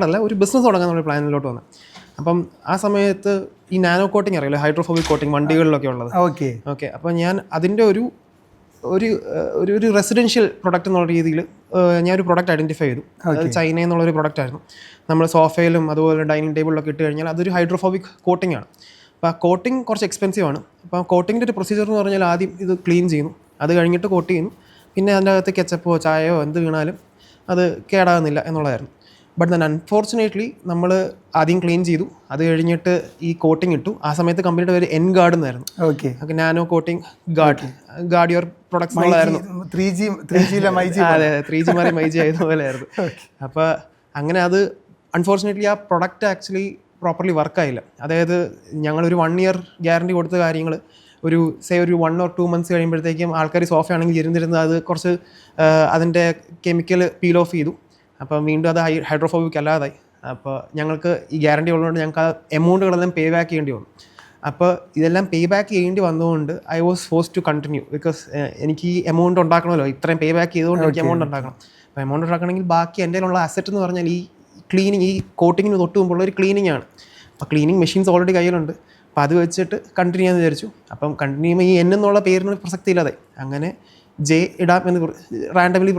അല്ല ഒരു ബിസിനസ് തുടങ്ങാൻ എന്നുള്ള പ്ലാനിലോട്ട് വന്നത്. അപ്പം ആ സമയത്ത് ഈ നാനോ കോട്ടിങ് അറിയില്ല, ഹൈഡ്രോഫോബിക് കോട്ടിങ് വണ്ടികളിലൊക്കെ ഉള്ളത്. ഓക്കെ. അപ്പോൾ ഞാൻ അതിൻ്റെ ഒരു റെസിഡൻഷ്യൽ പ്രൊഡക്റ്റ് എന്നുള്ള രീതിയിൽ ഞാനൊരു പ്രൊഡക്റ്റ് ഐഡൻറ്റിഫൈ ചെയ്തു. അത് ചൈനയിൽ നിന്നുള്ളൊരു പ്രൊഡക്റ്റായിരുന്നു. നമ്മൾ സോഫയിലും അതുപോലെ ഡൈനിങ് ടേബിളിലൊക്കെ ഇട്ട് കഴിഞ്ഞാൽ അതൊരു ഹൈഡ്രോഫോബിക് കോട്ടിംഗ് ആണ്. അപ്പോൾ ആ കോട്ടിങ് കുറച്ച് എക്സ്പെൻസീവ് ആണ്. അപ്പോൾ ആ കോട്ടിങ്ങിൻ്റെ ഒരു പ്രൊസീജിയർ എന്ന് പറഞ്ഞാൽ ആദ്യം ഇത് ക്ലീൻ ചെയ്യുന്നു, അത് കഴിഞ്ഞിട്ട് കോട്ട് ചെയ്യുന്നു, പിന്നെ അതിൻ്റെ അകത്ത് കെച്ചപ്പോ ചായയോ എന്ത് വീണാലും അത് കേടാകുന്നില്ല എന്നുള്ളതായിരുന്നു. ബട്ട് ദെൻ അൺഫോർച്ചുനേറ്റ്ലി നമ്മൾ ആദ്യം ക്ലീൻ ചെയ്തു, അത് കഴിഞ്ഞിട്ട് ഈ കോട്ടിങ് ഇട്ടു. ആ സമയത്ത് കമ്പനിയുടെ പേര് N-Guard എന്നായിരുന്നു. Okay, nano coating guard your products എന്നുള്ളതായിരുന്നു. 3G 5G ആയതുപോലെ ആയിരുന്നു. അപ്പോൾ അങ്ങനെ അത് അൺഫോർച്ചുനേറ്റ്ലി ആ പ്രൊഡക്റ്റ് ആക്ച്വലി പ്രോപ്പർലി വർക്കായില്ല. അതായത് ഞങ്ങളൊരു 1 year ഗ്യാരണ്ടി കൊടുത്ത കാര്യങ്ങൾ ഒരു 1 or 2 months കഴിയുമ്പോഴത്തേക്കും ആൾക്കാർ സോഫ ആണെങ്കിൽ ഇരുന്നിരുന്ന് അത് കുറച്ച് അതിൻ്റെ കെമിക്കൽ പീൽ ഓഫ് ചെയ്തു. അപ്പം വീണ്ടും അത് ഹൈഡ്രോഫോബിക് അല്ലാതായി. അപ്പോൾ ഞങ്ങൾക്ക് ഈ ഗ്യാരണ്ടി ഉള്ളതുകൊണ്ട് ഞങ്ങൾക്ക് ആ എമൗണ്ടുകളെല്ലാം പേ ബാക്ക് ചെയ്യേണ്ടി വന്നു. അപ്പോൾ ഇതെല്ലാം പേ ബാക്ക് ചെയ്യേണ്ടി വന്നതുകൊണ്ട് I was force to continue. Because എനിക്ക് ഈ എമൗണ്ട് ഉണ്ടാക്കണമല്ലോ, ഇത്രയും പേ ബാക്ക് ചെയ്തുകൊണ്ട് എനിക്ക് എമൗണ്ട് ഉണ്ടാക്കണം. അപ്പോൾ എമൗണ്ട് ഉണ്ടാക്കണമെങ്കിൽ ബാക്കി എൻ്റെ ഉള്ള അസറ്റ് എന്ന് പറഞ്ഞാൽ ഈ ക്ലീനിങ്, ഈ കോട്ടിങ്ങിന് തൊട്ട് മുമ്പുള്ള ഒരു ക്ലീനിങ് ആണ്. അപ്പോൾ ക്ലീനിങ് മെഷീൻസ് ഓൾറെഡി കയ്യിലുണ്ട്. അപ്പോൾ അത് വെച്ചിട്ട് കണ്ടിന്യൂ ചെയ്യാമെന്ന് വിചാരിച്ചു. അപ്പം കണ്ടിന്യൂ ചെയ്യുമ്പോൾ ഈ എന്നുള്ള പേരിന് പ്രസക്തി ഇല്ലാതെ അങ്ങനെ ജെ ഇടാം എന്ന് റാൻഡംലി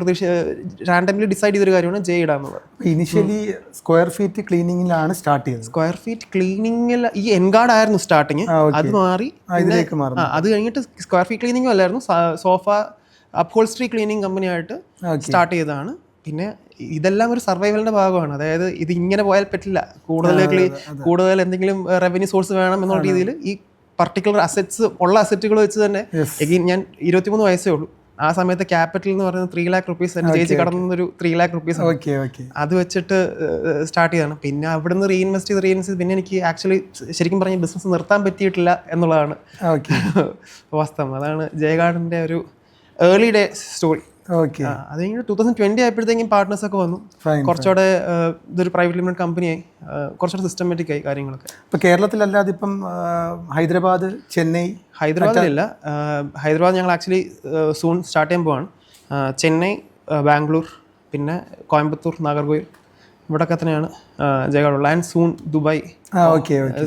ഡിസൈഡ് ചെയ്തൊരു കാര്യമാണ് ജെ ഇടാം എന്നുള്ളത്. ഇനിഷ്യലി സ്ക്വയർ ഫീറ്റ് ക്ലീനിങ്ങിലാണ് സ്റ്റാർട്ട് ചെയ്തത്. സ്ക്വയർ ഫീറ്റ് ക്ലീനിങ്ങിൽ ഈ എൻഗാർഡ് ആയിരുന്നു സ്റ്റാർട്ടിങ്. അത് മാറി അത് കഴിഞ്ഞിട്ട് സ്ക്വയർ ഫീറ്റ് ക്ലീനിങ്ങും അല്ലായിരുന്നു, സോഫ അപ്ഹോൾസ്ട്രി ക്ലീനിങ് കമ്പനിയായിട്ട് സ്റ്റാർട്ട് ചെയ്തതാണ്. പിന്നെ ഇതെല്ലാം ഒരു സർവൈവലിന്റെ ഭാഗമാണ്. അതായത് ഇത് ഇങ്ങനെ പോയാൽ പറ്റില്ല, കൂടുതൽ എന്തെങ്കിലും റവന്യൂ സോഴ്സ് വേണം എന്നുള്ള രീതിയിൽ ഈ പർട്ടിക്കുലർ അസറ്റ്സ് ഉള്ള അസറ്റുകൾ വെച്ച് തന്നെ ഞാൻ 23 വയസ്സേ ഉള്ളൂ. ആ സമയത്ത് ക്യാപിറ്റൽ എന്ന് പറയുന്നത് 3 lakh rupees, എൻ്റെ ചേച്ചി കടന്നൊരു 3 lakh rupees അത് വെച്ചിട്ട് സ്റ്റാർട്ട് ചെയ്തതാണ്. പിന്നെ അവിടുന്ന് റീഇൻവെസ്റ്റ് ചെയ്ത് പിന്നെ എനിക്ക് ആക്ച്വലി ശരിക്കും പറഞ്ഞ ബിസിനസ് നിർത്താൻ പറ്റിയിട്ടില്ല എന്നുള്ളതാണ് വാസ്തവം. അതാണ് ജയഗാർഡിൻ്റെ ഒരു ഏർലി ഡേ സ്റ്റോറി. അത് കഴിഞ്ഞ് 2020 ആയപ്പോഴത്തേക്കും പാർട്ട്നേഴ്സൊക്കെ വന്നു. കുറച്ചുകൂടെ ഇതൊരു പ്രൈവറ്റ് ലിമിറ്റഡ് കമ്പനിയായി, കുറച്ചുകൂടെ സിസ്റ്റമാറ്റിക് ആയി കാര്യങ്ങളൊക്കെ. ഇപ്പോൾ കേരളത്തിലല്ലാതെ ഇപ്പം ഹൈദരാബാദ്, ചെന്നൈ. ഹൈദരാബാദിലില്ല. ഹൈദരാബാദ് ഞങ്ങൾ ആക്ച്വലി സൂൺ സ്റ്റാർട്ട് ചെയ്യാൻ പോവാണ്. ചെന്നൈ, ബാംഗ്ലൂർ, പിന്നെ കോയമ്പത്തൂർ, നാഗർകോയിൽ, ഇവിടെയൊക്കെ തന്നെയാണ് ജയഗാർഡുള്ളത്. ആൻഡ് സൂൺ ദുബായ്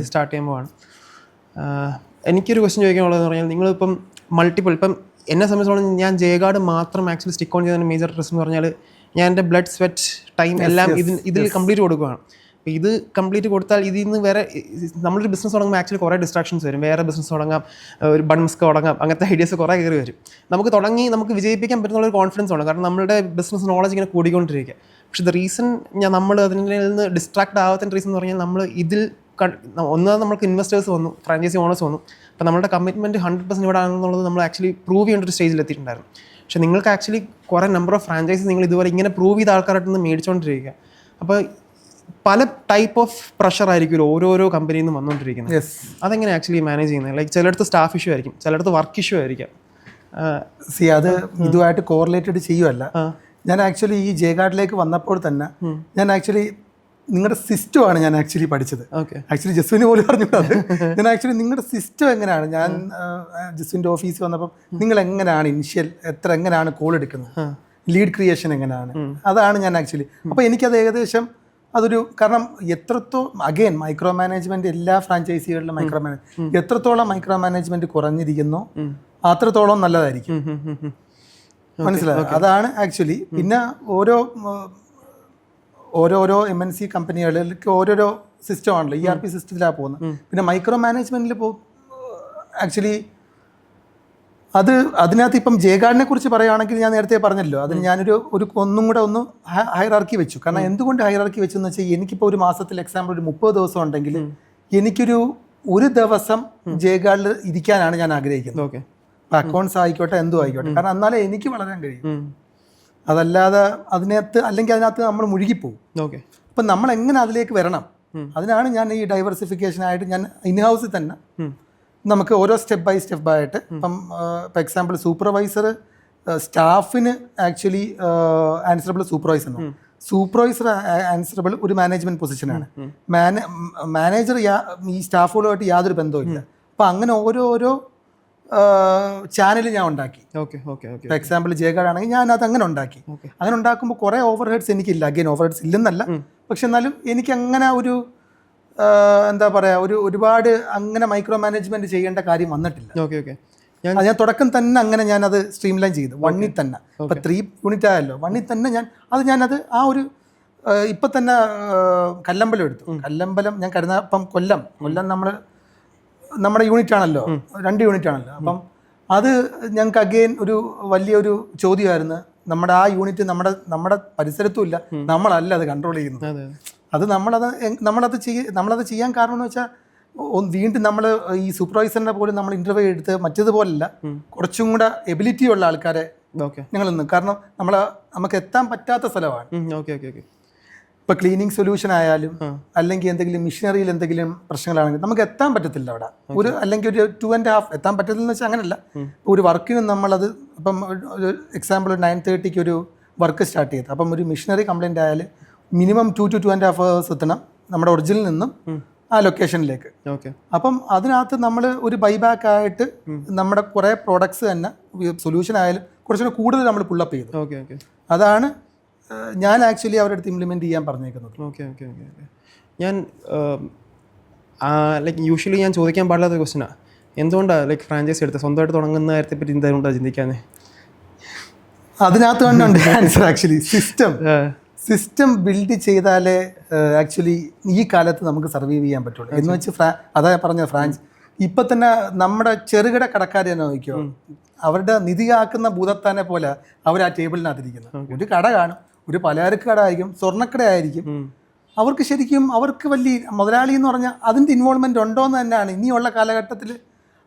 സ്റ്റാർട്ട് ചെയ്യാൻ പോവാണ്. എനിക്കൊരു ക്വസ്റ്റ്യൻ ചോദിക്കാനുള്ളതെന്ന് പറഞ്ഞാൽ, നിങ്ങളിപ്പം മൾട്ടിപ്പിൾ, ഇപ്പം എന്നെ സംബന്ധിച്ചോളം ഞാൻ ജയഗാർഡ് മാത്രം ആക്ച്വലി സ്റ്റിക്ക് ഓൺ ചെയ്തതിന് മേജർ റീസൺ എന്ന് പറഞ്ഞാൽ ഞാൻ എൻ്റെ ബ്ലഡ്, സ്വെറ്റ്, ടൈം എല്ലാം ഇതിൽ കംപ്ലീറ്റ് കൊടുക്കുകയാണ്. അപ്പോൾ ഇത് കംപ്ലീറ്റ് കൊടുത്താൽ ഇതിൽ നിന്ന് വേറെ നമ്മളൊരു ബിസിനസ് തുടങ്ങുമ്പോൾ ആക്ച്വലി കുറേ ഡിസ്ട്രാക്ഷൻസ് വരും. വേറെ ബിസിനസ് തുടങ്ങാം, ഒരു ബൺസ്ക്ക് തുടങ്ങാം, അങ്ങനത്തെ ഐഡിയാസ് കുറേ കയറി വരും. നമുക്ക് വിജയിപ്പിക്കാൻ പറ്റുന്ന ഒരു കോൺഫിഡൻസ് ആണ്, കാരണം നമ്മുടെ ബിസിനസ് നോളജ് ഇങ്ങനെ കൂടിക്കൊണ്ടിരിക്കുക. പക്ഷേ ദ റീസൺ നമ്മൾ അതിൽ നിന്ന് ഡിസ്ട്രാക്ട് ആവാത്തതിൻ്റെ റീസൺ എന്ന് പറഞ്ഞാൽ, നമ്മൾ ഇതിൽ ഒന്നാമത് നമ്മൾക്ക് ഇൻവെസ്റ്റേഴ്സ് വന്നു, ഫ്രാഞ്ചൈസി ഓണേഴ്സ് വന്നു. അപ്പോൾ നമ്മുടെ കമ്മിറ്റ്മെൻറ്റ് 100% ഇവിടെ ആണെന്നുള്ളത് നമ്മൾ ആക്ച്വലി പ്രൂവ് ചെയ്യേണ്ട ഒരു സ്റ്റേജിൽ എത്തിയിട്ടുണ്ടായിരുന്നു. പക്ഷേ നിങ്ങൾക്ക് ആക്ച്വലി കുറേ നമ്പർ ഓഫ് ഫ്രാഞ്ചൈസീസ് നിങ്ങൾ ഇതുവരെ ഇങ്ങനെ പ്രൂവ് ചെയ്ത ആൾക്കാരായിട്ട് നിന്ന് മേടിച്ചുകൊണ്ടിരിക്കുക. അപ്പോൾ പല ടൈപ്പ് ഓഫ് പ്രഷർ ആയിരിക്കും ഓരോരോ കമ്പനിയിൽ നിന്ന് വന്നുകൊണ്ടിരിക്കുന്നത്. അതെങ്ങനെ ആക്ച്വലി മാനേജ് ചെയ്യുന്നത്? ലൈക്ക് ചിലയിടത്ത് സ്റ്റാഫ് ഇഷ്യൂ ആയിരിക്കും, ചിലയിടത്ത് വർക്ക് ഇഷ്യൂ ആയിരിക്കാം. അത് ഇതുമായിട്ട് കോറിലേറ്റഡ് ചെയ്യുമല്ല. ഞാൻ ആക്ച്വലി ഈ ജയഗാർഡിലേക്ക് വന്നപ്പോൾ തന്നെ ഞാൻ ആക്ച്വലി നിങ്ങളുടെ സിസ്റ്റമാണ് ഞാൻ ആക്ച്വലി പഠിച്ചത്. ആക്ച്വലി ജസ്വിന് പോലും പറഞ്ഞത് ഞാൻ ആക്ച്വലി നിങ്ങളുടെ സിസ്റ്റം എങ്ങനെയാണ്, ഞാൻ ജസ്വിൻ്റെ ഓഫീസിൽ വന്നപ്പം നിങ്ങൾ എങ്ങനെയാണ് ഇനിഷ്യൽ എങ്ങനെയാണ് കോൾ എടുക്കുന്നത്, ലീഡ് ക്രിയേഷൻ എങ്ങനെയാണ്, അതാണ് ഞാൻ ആക്ച്വലി. അപ്പോൾ എനിക്കത് ഏകദേശം അതൊരു, കാരണം അഗെയിൻ മൈക്രോ മാനേജ്മെന്റ് എല്ലാ ഫ്രാഞ്ചൈസികളിലും എത്രത്തോളം മൈക്രോ മാനേജ്മെന്റ് കുറഞ്ഞിരിക്കുന്നോ അത്രത്തോളം നല്ലതായിരിക്കും. മനസ്സിലായോ? അതാണ് ആക്ച്വലി. പിന്നെ ഓരോരോ MNC കമ്പനികളിലേക്ക് ഓരോരോ സിസ്റ്റം ആണല്ലോ, ERP സിസ്റ്റത്തിലാണ് പോകുന്നത്. പിന്നെ മൈക്രോ മാനേജ്മെന്റിൽ ആക്ച്വലി അതിനകത്ത് ഇപ്പം ജയഗാർഡിനെ കുറിച്ച് പറയുകയാണെങ്കിൽ ഞാൻ നേരത്തെ പറഞ്ഞല്ലോ, അതിന് ഞാനൊരു ഒന്നും കൂടെ ഹൈറാർക്കി വെച്ചു. കാരണം എന്തുകൊണ്ട് ഹൈറാർക്കി വെച്ചെന്ന് വെച്ചാൽ, എനിക്കിപ്പോൾ ഒരു മാസത്തിൽ എക്സാമ്പിൾ ഒരു 30 ദിവസം ഉണ്ടെങ്കിൽ ഒരു ദിവസം ജയഗാർഡിൽ ഇരിക്കാനാണ് ഞാൻ ആഗ്രഹിക്കുന്നത്. അക്കൗണ്ട്സ് ആയിക്കോട്ടെ, എന്തും ആയിക്കോട്ടെ, കാരണം എന്നാലേ എനിക്ക് വളരാൻ കഴിയും. അതല്ലാതെ അതിനകത്ത് നമ്മൾ മുഴുകിപ്പോവും. അപ്പം നമ്മൾ എങ്ങനെ അതിലേക്ക് വരണം, അതിനാണ് ഞാൻ ഈ ഡൈവേഴ്സിഫിക്കേഷനായിട്ട് ഞാൻ ഇൻഹൗസിൽ തന്നെ നമുക്ക് ഓരോ സ്റ്റെപ്പ് ബൈ ആയിട്ട്, ഇപ്പം എക്സാമ്പിൾ സൂപ്പർവൈസർ സ്റ്റാഫിന് ആക്ച്വലി ആൻസറബിൾ സൂപ്പർവൈസർ ആൻസറബിൾ ഒരു മാനേജ്മെന്റ് പൊസിഷനാണ്. മാനേജർ ഈ സ്റ്റാഫുകളുമായിട്ട് യാതൊരു ബന്ധവുമില്ല. അപ്പം അങ്ങനെ ഓരോരോ ചാനൽ ഞാൻ ഉണ്ടാക്കി. ഫോർ എക്സാമ്പിൾ ജയഗാർഡ് ആണെങ്കിൽ ഞാൻ അത് അങ്ങനെ ഉണ്ടാക്കി. അങ്ങനെ ഉണ്ടാക്കുമ്പോൾ കുറേ ഓവർ ഹെഡ്സ് എനിക്കില്ല. അഗെയിൻ ഓവർ ഹെഡ്സ് ഇല്ലെന്നല്ല, പക്ഷെ എന്നാലും എനിക്ക് അങ്ങനെ ഒരു എന്താ പറയുക, ഒരുപാട് അങ്ങനെ മൈക്രോ മാനേജ്മെന്റ് ചെയ്യേണ്ട കാര്യം വന്നിട്ടില്ല. ഞാൻ തുടക്കം തന്നെ അങ്ങനെ ഞാനത് സ്ട്രീം ലൈൻ ചെയ്തു. 1 തന്നെ, ഇപ്പം 3 യൂണിറ്റ് ആയല്ലോ, 1 തന്നെ ഞാനത് ആ ഒരു ഇപ്പം തന്നെ കല്ലമ്പലം എടുത്തു. കല്ലമ്പലം ഞാൻ ഇപ്പം കൊല്ലം നമ്മുടെ യൂണിറ്റ് ആണല്ലോ, 2 യൂണിറ്റ് ആണല്ലോ. അപ്പം അത് ഞങ്ങൾക്ക് അഗെയിൻ ഒരു വലിയൊരു ചോദ്യമായിരുന്നു. നമ്മുടെ ആ യൂണിറ്റ് നമ്മുടെ പരിസരത്തും ഇല്ല, നമ്മളല്ല അത് കൺട്രോൾ ചെയ്യുന്നത്. അത് നമ്മളത് ചെയ്യാൻ കാരണം എന്ന് വെച്ചാൽ, വീണ്ടും നമ്മൾ ഈ സൂപ്പർവൈസറിനെ പോലും നമ്മൾ ഇന്റർവ്യൂ എടുത്ത് മറ്റേതുപോലല്ല, കുറച്ചും കൂടെ എബിലിറ്റി ഉള്ള ആൾക്കാരെ ഞങ്ങൾ നിന്ന്, കാരണം നമുക്ക് എത്താൻ പറ്റാത്ത സ്ഥലമാണ്. ഇപ്പോൾ ക്ലീനിങ് സൊല്യൂഷൻ ആയാലും അല്ലെങ്കിൽ എന്തെങ്കിലും മിഷനറിയിൽ എന്തെങ്കിലും പ്രശ്നങ്ങളാണെങ്കിൽ നമുക്ക് എത്താൻ പറ്റത്തില്ല അവിടെ. അല്ലെങ്കിൽ ഒരു 2.5 എത്താൻ പറ്റത്തില്ലെന്ന് വെച്ചാൽ അങ്ങനെയല്ല. ഒരു വർക്കിന് നമ്മളത് ഇപ്പം ഒരു എക്സാമ്പിൾ 9:30 ഒരു വർക്ക് സ്റ്റാർട്ട് ചെയ്ത് അപ്പം ഒരു മിഷനറി കംപ്ലൈൻറ്റ് ആയാൽ മിനിമം 2 to 2.5 hours എത്തണം നമ്മുടെ ഒറിജിനിൽ നിന്നും ആ ലൊക്കേഷനിലേക്ക്. അപ്പം അതിനകത്ത് നമ്മൾ ഒരു ബൈബാക്ക് ആയിട്ട് നമ്മുടെ കുറേ പ്രോഡക്ട്സ് തന്നെ സൊല്യൂഷൻ ആയാലും കുറച്ചുകൂടെ കൂടുതൽ നമ്മൾ പുള്ളപ്പ് ചെയ്തു. അതാണ് ഞാൻ ആക്ച്വലി അവരുടെ അടുത്ത് ഇംപ്ലിമെൻറ്റ് ചെയ്യാൻ പറഞ്ഞേക്കുന്നത്. ഞാൻ ലൈക്ക് യൂഷ്വലി ഞാൻ ചോദിക്കാൻ പാടില്ലാത്ത ക്വസ്റ്റനാണ്, എന്തുകൊണ്ടാണ് ലൈക്ക് ഫ്രാഞ്ചൈസി എടുത്ത് സ്വന്തമായിട്ട് തുടങ്ങുന്ന കാര്യത്തെ പറ്റി എന്തുകൊണ്ടാണ് ചിന്തിക്കാനേ? അതിനകത്ത് തന്നെയുണ്ട് ആൻസർ. ആക്ച്വലി സിസ്റ്റം ബിൽഡ് ചെയ്താലേ ആക്ച്വലി ഈ കാലത്ത് നമുക്ക് സർവൈവ് ചെയ്യാൻ പറ്റുള്ളൂ. എന്ന് വെച്ച് അതാ പറഞ്ഞ ഇപ്പം തന്നെ നമ്മുടെ ചെറുകിട കടക്കാർ തന്നെ നോക്കിയോ, അവരുടെ നിധി കാക്കുന്ന ഭൂതത്താനെ പോലെ അവർ ആ ടേബിളിനകത്തിരിക്കുന്നത്. ഒരു കട കാണും, ഒരു പലചരക്ക് കട ആയിരിക്കും, സ്വർണ്ണക്കട ആയിരിക്കും. അവർക്ക് ശരിക്കും അവർക്ക് വലിയ മുതലാളി എന്ന് പറഞ്ഞാൽ അതിൻ്റെ ഇൻവോൾവ്മെൻറ്റ് ഉണ്ടോ എന്ന് തന്നെയാണ് ഇനിയുള്ള കാലഘട്ടത്തിൽ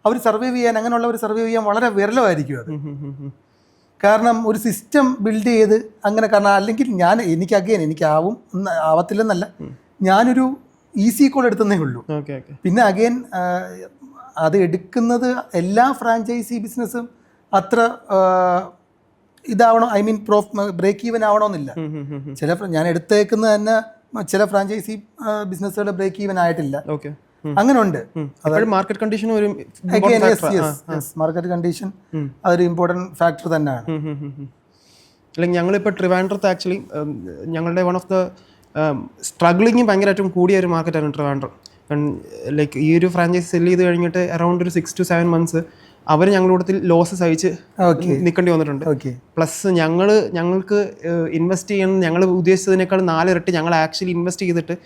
അവർ സർവൈവ് ചെയ്യാൻ, അങ്ങനെയുള്ളവർ സർവൈവ് ചെയ്യാൻ വളരെ വിരളമായിരിക്കും അത്. കാരണം ഒരു സിസ്റ്റം ബിൽഡ് ചെയ്ത് അങ്ങനെ, കാരണം അല്ലെങ്കിൽ എനിക്ക് ആവത്തില്ലെന്നല്ല, ഞാനൊരു ഈസി കോൾ എടുത്തതേ ഉള്ളൂ. പിന്നെ അഗെയിൻ അത് എടുക്കുന്നത് എല്ലാ ഫ്രാഞ്ചൈസി ബിസിനസ്സും അത്ര ഇതാവണം, ഐ മീൻ ബ്രേക്ക് ഈവൻ ആവണമെന്നില്ല. ഞാൻ എടുത്തേക്കുന്നത് തന്നെ ചില ഫ്രാഞ്ചൈസി ബിസിനസ്സുകൾ ബ്രേക്ക് ഈവൻ ആയിട്ടില്ല. അങ്ങനെ ഉണ്ട്. മാർക്കറ്റ് കണ്ടീഷൻ മാർക്കറ്റ് കണ്ടീഷൻ അതൊരു ഇമ്പോർട്ടൻറ്റ് ഫാക്ടർ തന്നെയാണ്. അല്ലെങ്കിൽ ഞങ്ങളിപ്പോൾ ട്രിവാൻഡ്രത്ത് ആക്ച്വലി ഞങ്ങളുടെ വൺ ഓഫ് ദ സ്ട്രഗ്ലിങ് ഭയങ്കരമായിട്ടും കൂടിയ ഒരു മാർക്കറ്റാണ് ട്രിവാൻഡ്രം. ലൈക്ക് ഈ ഒരു ഫ്രാഞ്ചൈസി സെല് ചെയ്ത് കഴിഞ്ഞിട്ട് അറൗണ്ട് ഒരു 6 to 7 months അവർ ഞങ്ങളുടെ ലോസ് സഹിച്ച് നിൽക്കേണ്ടി വന്നിട്ടുണ്ട്. പ്ലസ് ഞങ്ങൾക്ക് ഇൻവെസ്റ്റ് ചെയ്യണം, ഞങ്ങൾ ഉദ്ദേശിച്ചതിനേക്കാൾ 4 ഇരട്ടി ഞങ്ങൾ ആക്ച്വലി ഇൻവെസ്റ്റ് ചെയ്തിട്ട്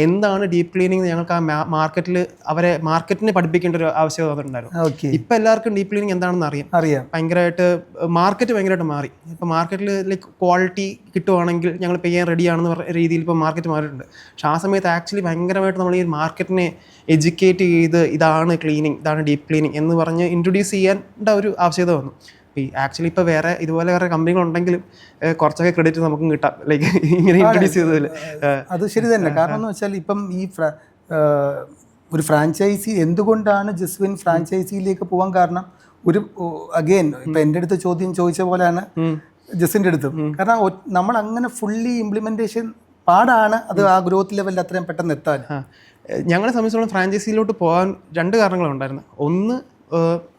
എന്താണ് ഡീപ്പ് ക്ലീനിങ് ഞങ്ങൾക്ക് ആ മാർക്കറ്റിനെ പഠിപ്പിക്കേണ്ട ഒരു ആവശ്യകത വന്നിട്ടുണ്ടായിരുന്നു. ഇപ്പം എല്ലാവർക്കും ഡീപ്പ് ക്ലീനിങ് എന്താണെന്ന് അറിയാം. ഭയങ്കരമായിട്ട് മാർക്കറ്റ് ഭയങ്കരമായിട്ട് മാറി. ഇപ്പം മാർക്കറ്റിൽ ലൈക്ക് ക്വാളിറ്റി കിട്ടുവാണെങ്കിൽ ഞങ്ങൾ പേ ചെയ്യാൻ റെഡിയാണെന്ന് പറഞ്ഞ രീതിയിൽ ഇപ്പോൾ മാർക്കറ്റ് മാറിയിട്ടുണ്ട്. പക്ഷേ ആ സമയത്ത് ആക്ച്വലി ഭയങ്കരമായിട്ട് നമ്മൾ ഈ മാർക്കറ്റിനെ എഡ്യൂക്കേറ്റ് ചെയ്ത് ഇതാണ് ക്ലീനിങ്, ഇതാണ് ഡീപ്പ് ക്ലീനിങ് എന്ന് പറഞ്ഞ് ഇൻട്രൊഡ്യൂസ് ചെയ്യേണ്ട ഒരു ആവശ്യകത വന്നു. ആക്ച്വലി ഇപ്പോൾ ഇതുപോലെ വേറെ കമ്പനികളുണ്ടെങ്കിലും കുറച്ചൊക്കെ ക്രെഡിറ്റ് നമുക്കും കിട്ടാം, ലൈക്ക് ഇങ്ങനെ ഇൻട്രൊഡ്യൂസ് ചെയ്തതിൽ. അത് ശരി തന്നെ. കാരണം എന്ന് വെച്ചാൽ ഇപ്പം ഈ ഒരു ഫ്രാഞ്ചൈസി എന്തുകൊണ്ടാണ് ജസ്വിൻ ഫ്രാഞ്ചൈസിയിലേക്ക് പോകാൻ കാരണം, ഒരു അഗെയിൻ ഇപ്പം എൻ്റെ അടുത്ത് ചോദിച്ച പോലെയാണ് ജസ്വിൻ്റെ അടുത്തും. കാരണം നമ്മൾ അങ്ങനെ ഫുള്ളി ഇംപ്ലിമെൻറ്റേഷൻ പാടാണ് അത് ആ ഗ്രോത്ത് ലെവലിൽ അത്രയും പെട്ടെന്ന് എത്താൻ. ഞങ്ങളെ സംബന്ധിച്ചോളം ഫ്രാഞ്ചൈസിയിലോട്ട് പോകാൻ 2 കാരണങ്ങളുണ്ടായിരുന്നു. ഒന്ന്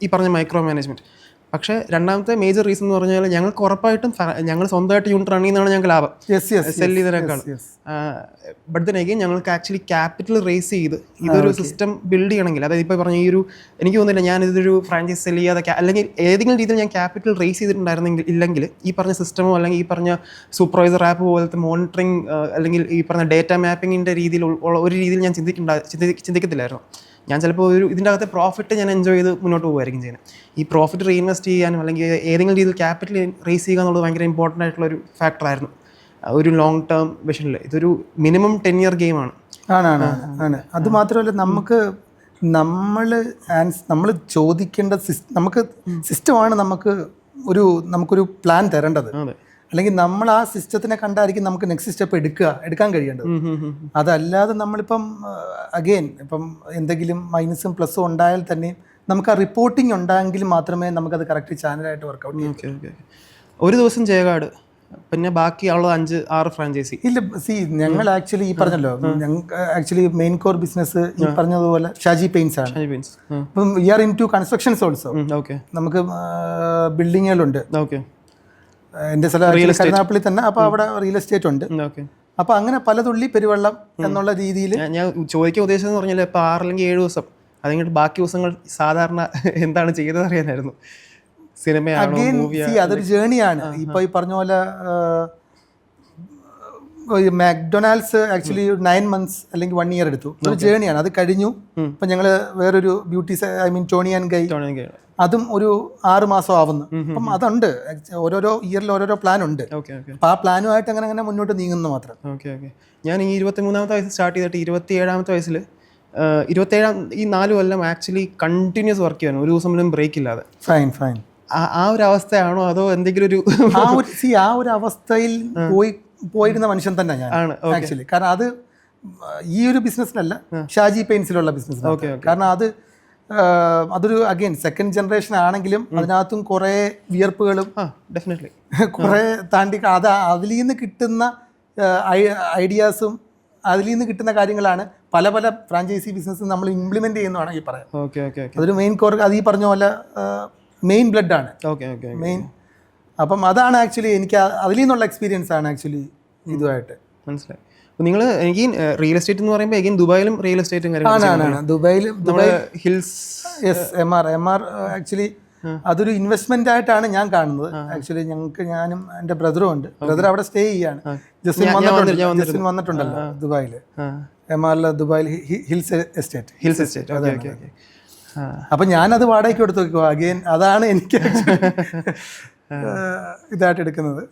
ഈ പറഞ്ഞ മൈക്രോ മാനേജ്മെൻറ്റ്. പക്ഷേ രണ്ടാമത്തെ മേജർ റീസൺ എന്ന് പറഞ്ഞാൽ ഞങ്ങൾക്ക് ഉറപ്പായിട്ടും ഞങ്ങൾ സ്വന്തമായിട്ട് യൂണിറ്റ് റൺ ചെയ്യുന്നതാണ് ഞങ്ങൾക്ക് ലാഭം സെല് ചെയ്തതിനേക്കാൾ. ബട്ട് ദെൻ അഗെയിൻ ഞങ്ങൾക്ക് ആക്ച്വലി ക്യാപിറ്റൽ റേസ് ചെയ്ത് ഇതൊരു സിസ്റ്റം ബിൽഡ് ചെയ്യണമെങ്കിൽ, അതായത് ഇപ്പോൾ പറഞ്ഞ ഈ ഒരു എനിക്ക് തോന്നുന്നില്ല ഞാൻ ഇതൊരു ഫ്രാഞ്ചൈസ് സെല് ചെയ്യാതെ അല്ലെങ്കിൽ ഏതെങ്കിലും രീതിയിൽ ഞാൻ ക്യാപിറ്റൽ റേസ് ചെയ്തിട്ടുണ്ടായിരുന്നെങ്കിൽ ഇല്ലെങ്കിൽ ഈ പറഞ്ഞ സിസ്റ്റമോ അല്ലെങ്കിൽ ഈ പറഞ്ഞ സൂപ്പർവൈസർ ആപ്പ് പോലത്തെ മോണിറ്ററിങ് അല്ലെങ്കിൽ ഈ പറഞ്ഞ ഡേറ്റ മാപ്പിങ്ങിൻ്റെ രീതിയിൽ ഒരു രീതിയിൽ ഞാൻ ചിന്തിക്കത്തില്ലായിരുന്നു. ഞാൻ ചിലപ്പോൾ ഇതിൻ്റെ അകത്തെ പ്രോഫിറ്റ് ഞാൻ എൻജോയ് ചെയ്ത് മുന്നോട്ട് പോകുമായിരിക്കും ചെയ്യുന്നത്. ഈ പ്രോഫിറ്റ് റീഇൻവെസ്റ്റ് ചെയ്യാനും അല്ലെങ്കിൽ ഏതെങ്കിലും രീതിയിൽ ക്യാപിറ്റൽ റേസ് ചെയ്യുക എന്നുള്ളത് ഭയങ്കര ഇമ്പോർട്ടൻ്റ് ആയിട്ടുള്ളൊരു ഫാക്ടറായിരുന്നു ഒരു ലോങ് ടേം വിഷനിൽ. ഇതൊരു മിനിമം 10 year ഗെയിമാണ്. ആണ്. അത് മാത്രമല്ല നമ്മൾ ചോദിക്കേണ്ട നമുക്ക് സിസ്റ്റമാണ് നമുക്കൊരു പ്ലാൻ തരേണ്ടത്. അല്ലെങ്കിൽ നമ്മൾ ആ സിസ്റ്റത്തിനെ കണ്ടായിരിക്കും നമുക്ക് നെക്സ്റ്റ് സ്റ്റെപ്പ് എടുക്കാൻ കഴിയേണ്ടത്. അതല്ലാതെ നമ്മളിപ്പം അഗെയിൻ ഇപ്പം എന്തെങ്കിലും മൈനസും പ്ലസും ഉണ്ടായാൽ തന്നെ നമുക്ക് ആ റിപ്പോർട്ടിംഗ് ഉണ്ടായെങ്കിൽ മാത്രമേ നമുക്കത് കറക്റ്റ് ചാനലായിട്ട് വർക്കൗട്ട് ചെയ്യാം. ഒരു ദിവസം ജയകാട്, പിന്നെ ബാക്കിയുള്ള 5-6 ഫ്രാഞ്ചൈസി ഇല്ല. ഞങ്ങൾ ആക്ച്വലി ഈ പറഞ്ഞല്ലോ, ഞങ്ങൾക്ക് ആക്ച്വലി മെയിൻ കോർ ബിസിനസ് ഈ പറഞ്ഞതുപോലെ ഷാജി പെയിന്റ്സ് ആണ്. ഇപ്പം we are in to constructions also. നമുക്ക് ബിൽഡിങ്ങുകളുണ്ട്. എൻ്റെ സ്ഥലം കരുനാഗപ്പള്ളി തന്നെ. അപ്പോൾ അവിടെ റിയൽ എസ്റ്റേറ്റ് ഉണ്ട്. അപ്പോൾ അങ്ങനെ പലതുള്ളി പെരുവെള്ളം എന്നുള്ള രീതിയിൽ ഞാൻ ചോദിക്കാൻ ഉദ്ദേശിച്ചതെന്ന് പറഞ്ഞാൽ ഇപ്പോൾ 6 അല്ലെങ്കിൽ 7 ദിവസം അത് കഴിഞ്ഞിട്ട് ബാക്കി ദിവസങ്ങൾ സാധാരണ എന്താണ് ചെയ്തത് അറിയാനായിരുന്നു. സിനിമയാണോ മൂവിയാണോ? അതൊരു ജേണിയാണ്. ഇപ്പോൾ ഈ പറഞ്ഞ പോലെ മാക്ഡൊണാൾഡ്സ് ആക്ച്വലി 9 months അല്ലെങ്കിൽ 1 year എടുത്തു. ഒരു ജേണിയാണ്. അത് കഴിഞ്ഞു. ഇപ്പം ഞങ്ങൾ വേറൊരു ടോണി ആൻഡ് ഗൈ, അതും ഒരു 6 മാസം ആവുന്നു. അപ്പം അതുണ്ട്, ഓരോരോ ഇയറിൽ ഓരോരോ പ്ലാൻ ഉണ്ട്. അപ്പം ആ പ്ലാനുമായിട്ട് അങ്ങനെ മുന്നോട്ട് നീങ്ങുന്നു മാത്രം. ഞാൻ ഈ 23-ാമത്തെ വയസ്സിൽ സ്റ്റാർട്ട് ചെയ്തിട്ട് 27-ാമത്തെ വയസ്സിൽ 4 കൊല്ലം ആക്ച്വലി കണ്ടിന്യൂസ് വർക്ക് ചെയ്യാൻ ഒരു ദിവസം പോലും ബ്രേക്ക് ഇല്ലാതെ. ഫൈൻ. ആ ഒരു അവസ്ഥയാണോ അതോ എന്തെങ്കിലും ഒരു ആ ഒരു അവസ്ഥയിൽ പോയി പോയിരുന്ന മനുഷ്യൻ തന്നെ ഞാൻ ആണ് ആക്ച്വലി. കാരണം അത് ഈ ഒരു ബിസിനസ്സിലല്ല, ഷാജി പെയിൻസിലുള്ള ബിസിനസ്സിലാണ്. കാരണം അതൊരു അഗെയിൻ സെക്കൻഡ് ജനറേഷൻ ആണെങ്കിലും അതിനകത്തും കുറേ വിയർപ്പുകളും ഡെഫിനറ്റ്ലി കുറേ താണ്ടി അതിൽ നിന്ന് കിട്ടുന്ന ഐഡിയാസും അതിൽ നിന്ന് കിട്ടുന്ന കാര്യങ്ങളാണ് പല പല ഫ്രാഞ്ചൈസി ബിസിനസ് നമ്മൾ ഇംപ്ലിമെന്റ് ചെയ്യുന്നതാണെങ്കിൽ പറയാം. ഓക്കെ ഓക്കെ ഓക്കെ അതൊരു മെയിൻ കോർ, അത് ഈ പറഞ്ഞ പോലെ മെയിൻ ബ്ലഡാണ് ഓക്കെ ഓക്കെ മെയിൻ. അപ്പം അതാണ് ആക്ച്വലി എനിക്ക് അതിൽ നിന്നുള്ള എക്സ്പീരിയൻസ് ആണ് ആക്ച്വലി ഇതുമായിട്ട്. മനസ്സിലായി. നിങ്ങൾ എനിക്ക് റിയൽ എസ്റ്റേറ്റ് എന്ന് പറയുമ്പോൾ എഗെയിൻ ദുബായിലും റിയൽ എസ്റ്റേറ്റും ആണ് ദുബായിൽ hills yes M are actually അതൊരു ഇൻവെസ്റ്റ്മെന്റ് ആയിട്ടാണ് ഞാൻ കാണുന്നത്. ആക്ച്വലി ഞാനും എൻ്റെ ബ്രദറും ഉണ്ട്. ബ്രദർ അവിടെ സ്റ്റേ ചെയ്യാണ്. ജസ്റ്റിൻ വന്നിട്ടുണ്ടല്ലോ ദുബായിൽ, MR ദുബായിൽ hills estate. Okay okay okay. അപ്പം ഞാനത് വാടകയ്ക്ക് കൊടുത്ത് വെക്കുക. അഗെയിൻ അതാണ് എനിക്ക് ഇതായിട്ട് എടുക്കുന്നത്.